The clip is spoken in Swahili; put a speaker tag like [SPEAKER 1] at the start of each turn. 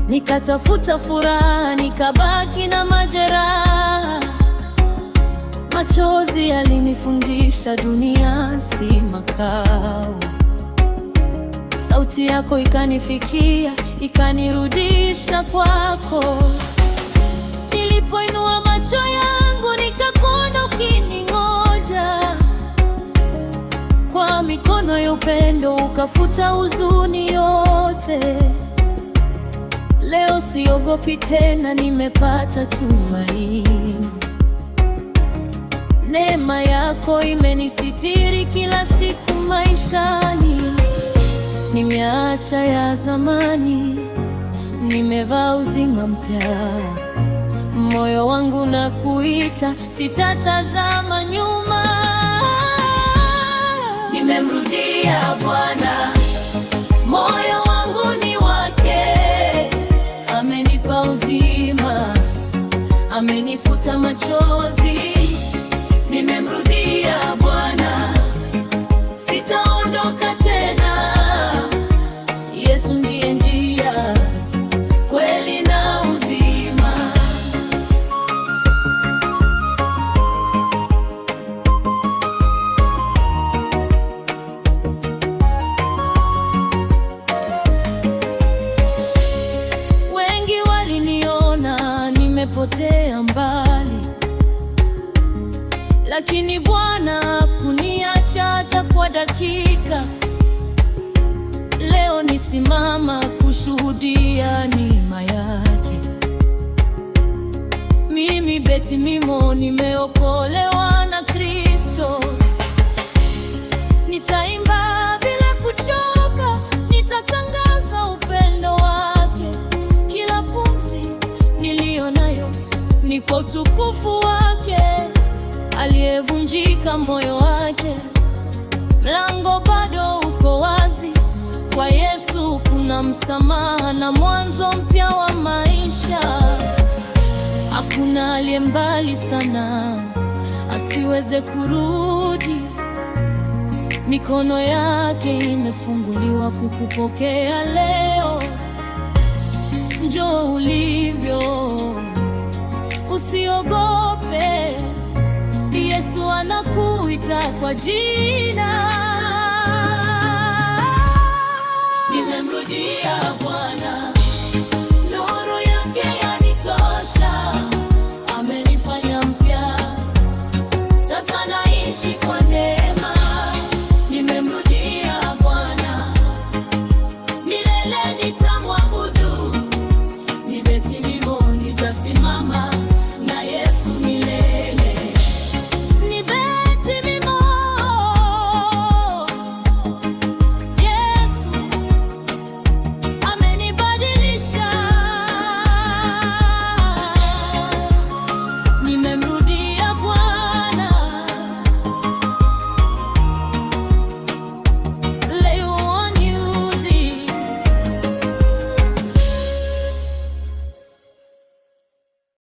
[SPEAKER 1] nikatafuta furaha, nikabaki na majeraha. Machozi yalinifundisha dunia si makao. Sauti yako ikanifikia, ikanirudisha kwako. Nilipoinua macho yangu, nikakuona ukiningoja. Kwa mikono ya upendo ukafuta huzuni yote. Leo siogopi tena, nimepata tumaini. Neema yako imenisitiri kila siku maishani. Nimeacha ya zamani, nimevaa uzima mpya. Moyo wangu na kuita, sitatazama nyuma. Nimemrudia Bwana, moyo wangu ni wake. Amenipa uzima, amenifuta machozi. Nimemrudia Bwana, sitaondoka tena. Yesu ndiye njia, kweli na uzima. Wengi waliniona nimepotea mbali, lakini Bwana hakuniacha hata kwa dakika. Leo nisimama kushuhudia neema yake. Mimi Betty Mimo nimeokolewa na Kristo. Nitaimba bila kuchoka, nitatangaza upendo wake. Kila pumzi niliyo nayo ni kwa utukufu wake. Aliyevunjika moyo wake, mlango bado uko wazi. Kwa Yesu kuna msamaha na mwanzo mpya wa maisha. Hakuna aliye mbali sana asiweze kurudi. Mikono yake imefunguliwa kukupokea leo. Njoo ulivyo, usiogope. Yesu anakuita kwa jina. Nimemrudia Bwana.